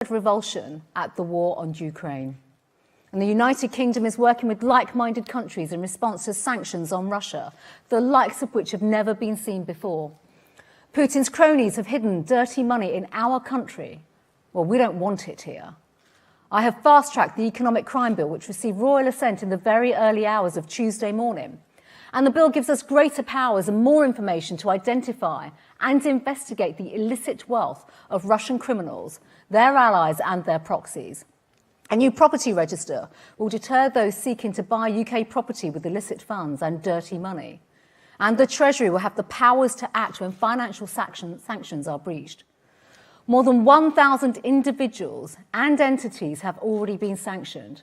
revulsion at the war on Ukraine. And the United Kingdom is working with like-minded countries in response to sanctions on Russia, the likes of which have never been seen before. Putin's cronies have hidden dirty money in our country. Well, we don't want it here. I have fast-tracked the economic crime bill, which received royal assent in the very early hours of Tuesday morning. And the bill gives us greater powers and more information to identify and investigate the illicit wealth of Russian criminals, their allies and their proxies. A new property register will deter those seeking to buy UK property with illicit funds and dirty money. And the Treasury will have the powers to act when financial sanctions are breached. More than 1,000 individuals and entities have already been sanctioned.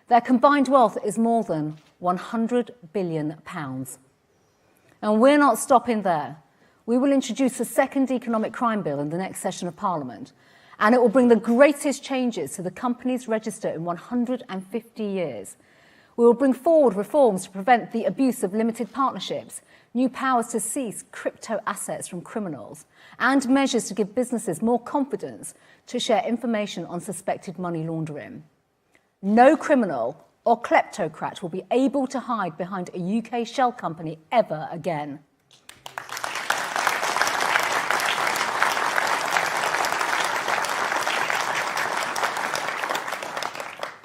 Their combined wealth is more than £100 billion. And we're not stopping there. We will introduce a second economic crime bill in the next session of Parliament, and it will bring the greatest changes to the companies register in 150 years. We will bring forward reforms to prevent the abuse of limited partnerships, new powers to seize crypto assets from criminals, and measures to give businesses more confidence to share information on suspected money laundering. No criminal or kleptocrat will be able to hide behind a UK shell company ever again.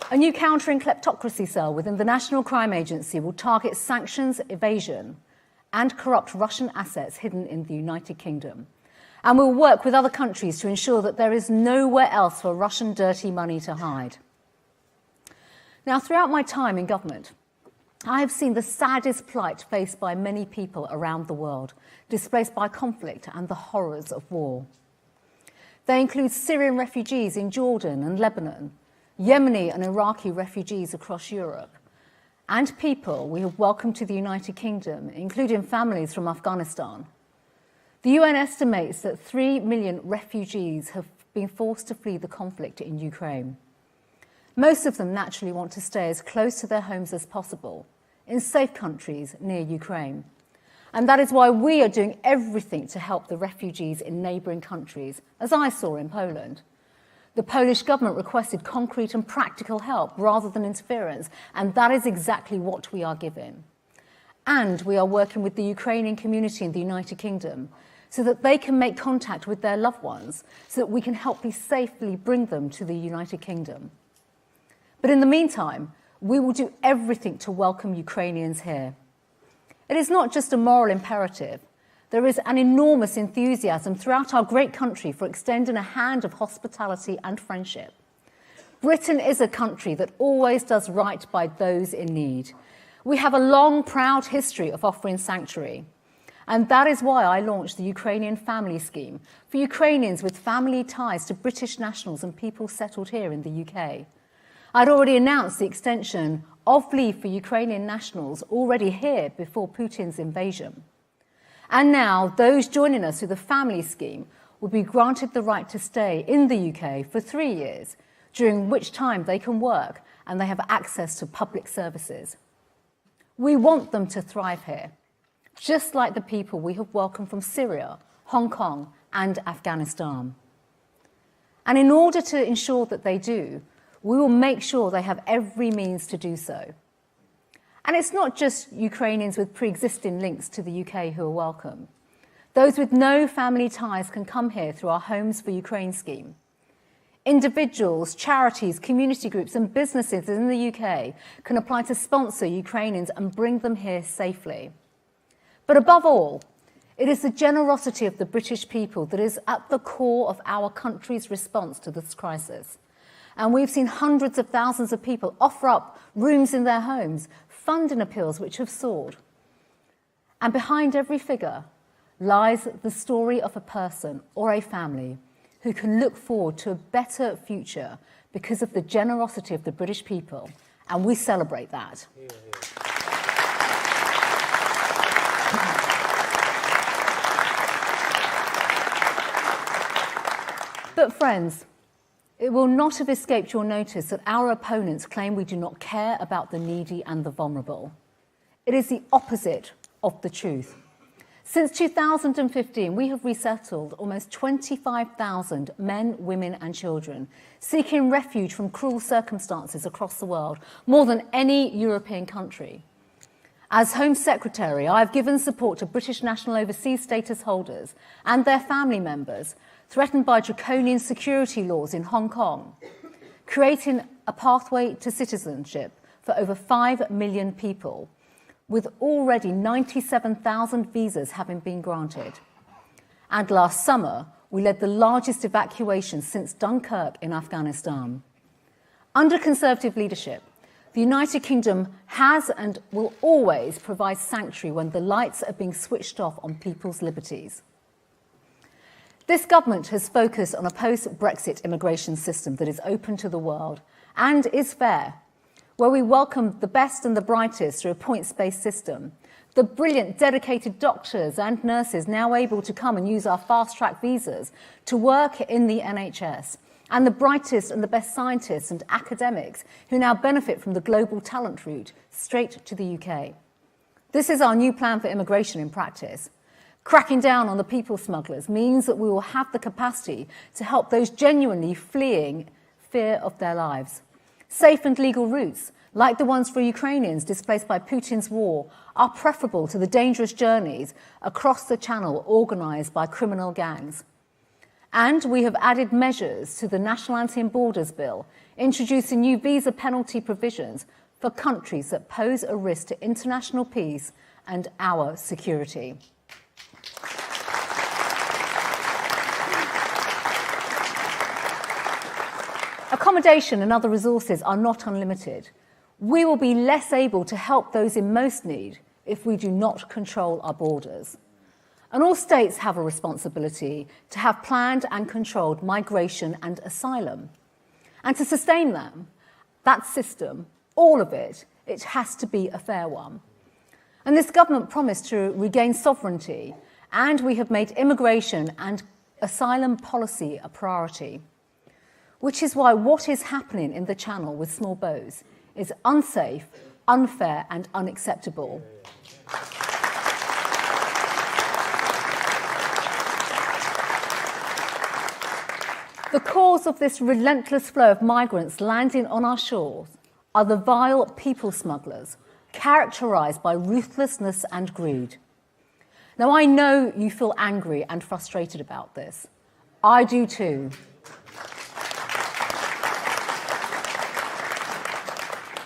A new countering kleptocracy cell within the National Crime Agency will target sanctions, evasion, and corrupt Russian assets hidden in the United Kingdom. And will work with other countries to ensure that there is nowhere else for Russian dirty money to hide. Now, throughout my time in government, I have seen the saddest plight faced by many people around the world, displaced by conflict and the horrors of war. They include Syrian refugees in Jordan and Lebanon, Yemeni and Iraqi refugees across Europe, and people we have welcomed to the United Kingdom, including families from Afghanistan. The UN estimates that 3 million refugees have been forced to flee the conflict in Ukraine. Most of them naturally want to stay as close to their homes as possible, in safe countries near Ukraine. And that is why we are doing everything to help the refugees in neighbouring countries, as I saw in Poland. The Polish government requested concrete and practical help rather than interference, and that is exactly what we are giving. And we are working with the Ukrainian community in the United Kingdom so that they can make contact with their loved ones, so that we can help safely bring them to the United Kingdom. But in the meantime, we will do everything to welcome Ukrainians here. It is not just a moral imperative. There is an enormous enthusiasm throughout our great country for extending a hand of hospitality and friendship. Britain is a country that always does right by those in need. We have a long, proud history of offering sanctuary. And that is why I launched the Ukrainian Family Scheme for Ukrainians with family ties to British nationals and people settled here in the UK. I'd already announced the extension of leave for Ukrainian nationals already here before Putin's invasion. And now those joining us through the family scheme will be granted the right to stay in the UK for 3 years, during which time they can work and they have access to public services. We want them to thrive here, just like the people we have welcomed from Syria, Hong Kong and Afghanistan. And in order to ensure that they do, we will make sure they have every means to do so. And it's not just Ukrainians with pre-existing links to the UK who are welcome. Those with no family ties can come here through our Homes for Ukraine scheme. Individuals, charities, community groups and businesses in the UK can apply to sponsor Ukrainians and bring them here safely. But above all, it is the generosity of the British people that is at the core of our country's response to this crisis. And we've seen hundreds of thousands of people offer up rooms in their homes, funding appeals which have soared. And behind every figure lies the story of a person or a family who can look forward to a better future because of the generosity of the British people, and we celebrate that. But friends, it will not have escaped your notice that our opponents claim we do not care about the needy and the vulnerable. It is the opposite of the truth. Since 2015, we have resettled almost 25,000 men, women and children seeking refuge from cruel circumstances across the world, more than any European country. As Home Secretary, I have given support to British national overseas status holders and their family members threatened by draconian security laws in Hong Kong, creating a pathway to citizenship for over 5 million people, with already 97,000 visas having been granted. And last summer, we led the largest evacuation since Dunkirk in Afghanistan. Under Conservative leadership, the United Kingdom has and will always provide sanctuary when the lights are being switched off on people's liberties. This government has focused on a post-Brexit immigration system that is open to the world and is fair, where we welcome the best and the brightest through a points-based system, the brilliant, dedicated doctors and nurses now able to come and use our fast-track visas to work in the NHS, and the brightest and the best scientists and academics who now benefit from the global talent route straight to the UK. This is our new plan for immigration in practice. Cracking down on the people smugglers means that we will have the capacity to help those genuinely fleeing fear of their lives. Safe and legal routes, like the ones for Ukrainians displaced by Putin's war, are preferable to the dangerous journeys across the channel organised by criminal gangs. And we have added measures to the National Anti-Borders Bill, introducing new visa penalty provisions for countries that pose a risk to international peace and our security. Accommodation and other resources are not unlimited. We will be less able to help those in most need if we do not control our borders. And all states have a responsibility to have planned and controlled migration and asylum. And to sustain them, that system, all of it, it has to be a fair one. And this government promised to regain sovereignty, and we have made immigration and asylum policy a priority. Which is why what is happening in the Channel with small boats is unsafe, unfair and unacceptable. The cause of this relentless flow of migrants landing on our shores are the vile people smugglers, characterised by ruthlessness and greed. Now, I know you feel angry and frustrated about this. I do too.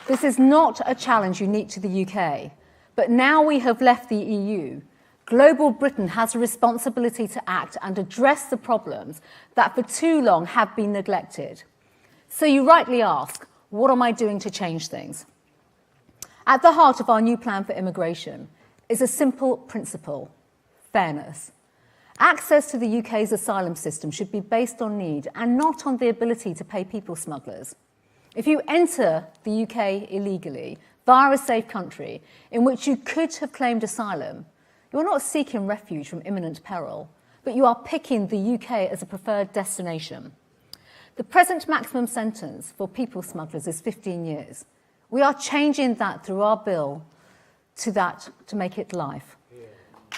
This is not a challenge unique to the UK, but now we have left the EU, global Britain has a responsibility to act and address the problems that for too long have been neglected. So you rightly ask, what am I doing to change things? At the heart of our new plan for immigration is a simple principle: fairness. Access to the UK's asylum system should be based on need and not on the ability to pay people smugglers. If you enter the UK illegally via a safe country in which you could have claimed asylum, you are not seeking refuge from imminent peril, but you are picking the UK as a preferred destination. The present maximum sentence for people smugglers is 15 years. We are changing that through our bill to make it life.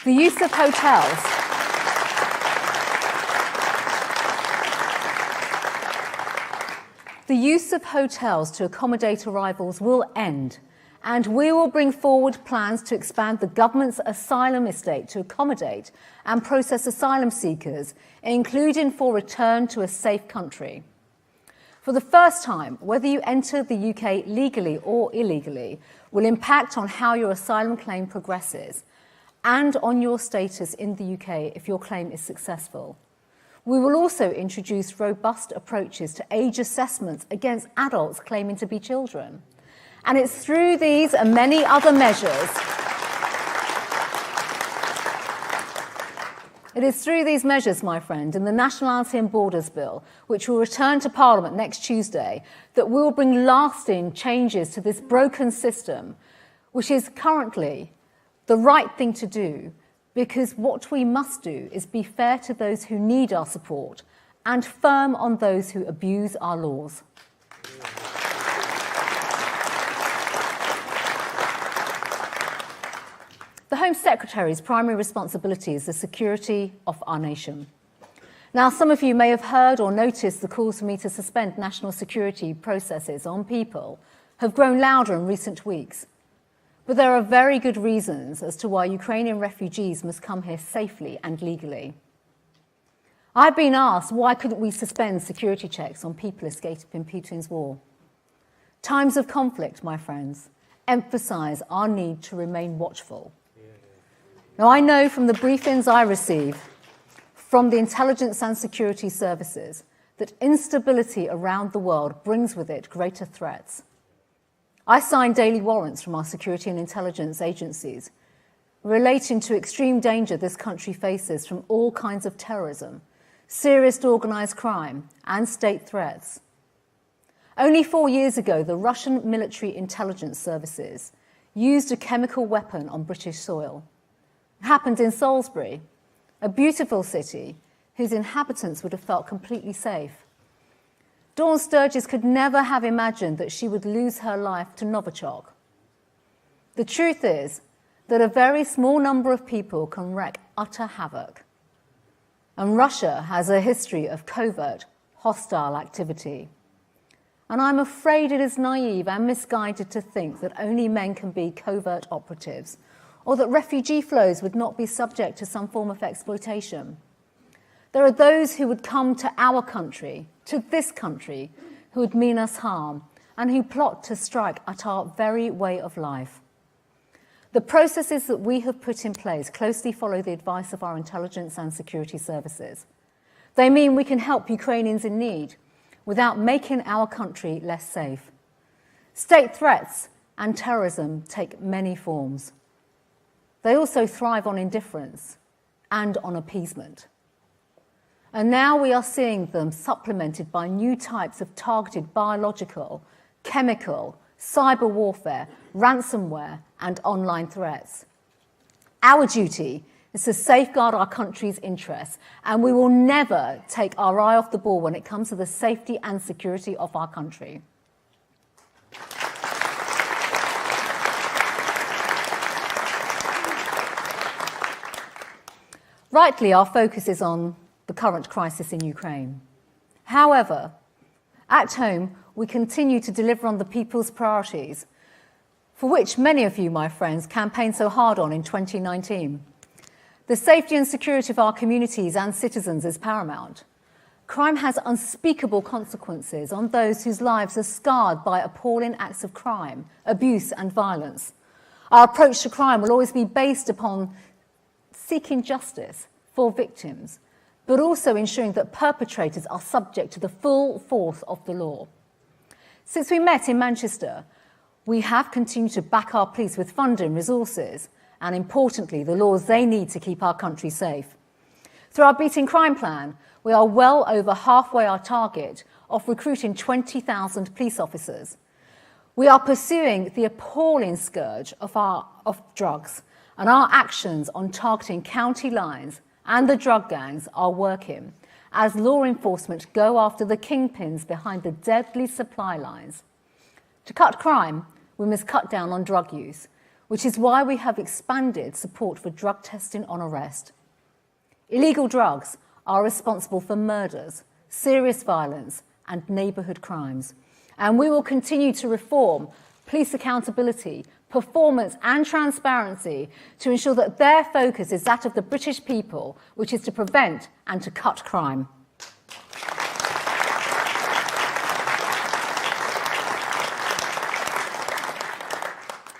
The use of hotels. The use of hotels to accommodate arrivals will end, and we will bring forward plans to expand the government's asylum estate to accommodate and process asylum seekers, including for return to a safe country. For the first time, whether you enter the UK legally or illegally will impact on how your asylum claim progresses and on your status in the UK if your claim is successful. We will also introduce robust approaches to age assessments against adults claiming to be children. And it's through these and many other measures, my friend, in the Nationality and Borders Bill, which will return to Parliament next Tuesday, that we will bring lasting changes to this broken system, which is currently the right thing to do, because what we must do is be fair to those who need our support and firm on those who abuse our laws. The Home Secretary's primary responsibility is the security of our nation. Now, some of you may have heard or noticed the calls for me to suspend national security processes on people have grown louder in recent weeks. But there are very good reasons as to why Ukrainian refugees must come here safely and legally. I've been asked, why couldn't we suspend security checks on people escaping Putin's war? Times of conflict, my friends, emphasise our need to remain watchful. Now, I know from the briefings I receive from the intelligence and security services that instability around the world brings with it greater threats. I sign daily warrants from our security and intelligence agencies relating to extreme danger this country faces from all kinds of terrorism, serious organised crime and state threats. Only 4 years ago, the Russian military intelligence services used a chemical weapon on British soil. It happened in Salisbury, a beautiful city whose inhabitants would have felt completely safe. Dawn Sturgis could never have imagined that she would lose her life to Novichok. The truth is that a very small number of people can wreak utter havoc. And Russia has a history of covert, hostile activity. And I'm afraid it is naive and misguided to think that only men can be covert operatives, or that refugee flows would not be subject to some form of exploitation. There are those who would come to our country, to this country, who would mean us harm and who plot to strike at our very way of life. The processes that we have put in place closely follow the advice of our intelligence and security services. They mean we can help Ukrainians in need without making our country less safe. State threats and terrorism take many forms. They also thrive on indifference and on appeasement. And now we are seeing them supplemented by new types of targeted biological, chemical, cyber warfare, ransomware, and online threats. Our duty is to safeguard our country's interests, and we will never take our eye off the ball when it comes to the safety and security of our country. Rightly, our focus is on the current crisis in Ukraine. However, at home, we continue to deliver on the people's priorities, for which many of you, my friends, campaigned so hard on in 2019. The safety and security of our communities and citizens is paramount. Crime has unspeakable consequences on those whose lives are scarred by appalling acts of crime, abuse and violence. Our approach to crime will always be based upon seeking justice for victims, but also ensuring that perpetrators are subject to the full force of the law. Since we met in Manchester, we have continued to back our police with funding, resources, and importantly, the laws they need to keep our country safe. Through our Beating Crime plan, we are well over halfway our target of recruiting 20,000 police officers. We are pursuing the appalling scourge of drugs, and our actions on targeting county lines and the drug gangs are working as law enforcement go after the kingpins behind the deadly supply lines. To cut crime, we must cut down on drug use, which is why we have expanded support for drug testing on arrest. Illegal drugs are responsible for murders, serious violence, and neighbourhood crimes. And we will continue to reform police accountability, performance and transparency to ensure that their focus is that of the British people, which is to prevent and to cut crime.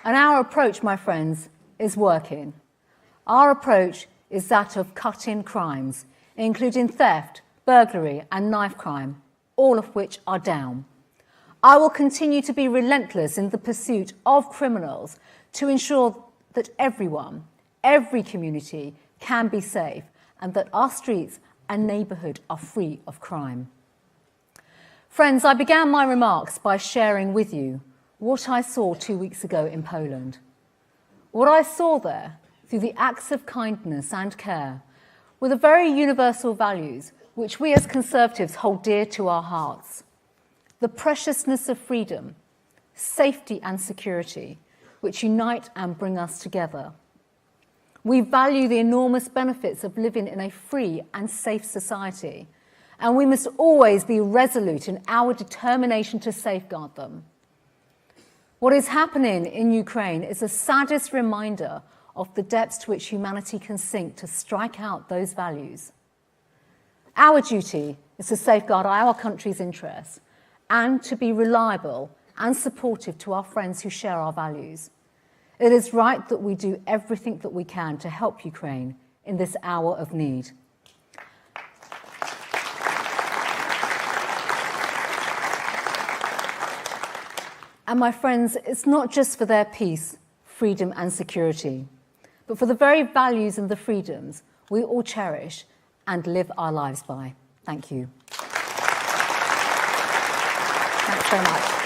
And our approach, my friends, is working. Our approach is that of cutting crimes, including theft, burglary and knife crime, all of which are down. I will continue to be relentless in the pursuit of criminals to ensure that everyone, every community can be safe and that our streets and neighbourhood are free of crime. Friends, I began my remarks by sharing with you what I saw 2 weeks ago in Poland. What I saw there, through the acts of kindness and care, were the very universal values which we as Conservatives hold dear to our hearts. The preciousness of freedom, safety and security, which unite and bring us together. We value the enormous benefits of living in a free and safe society, and we must always be resolute in our determination to safeguard them. What is happening in Ukraine is the saddest reminder of the depths to which humanity can sink to strike out those values. Our duty is to safeguard our country's interests and to be reliable and supportive to our friends who share our values. It is right that we do everything that we can to help Ukraine in this hour of need. And my friends, it's not just for their peace, freedom and security, but for the very values and the freedoms we all cherish and live our lives by. Thank you. Thanks very much.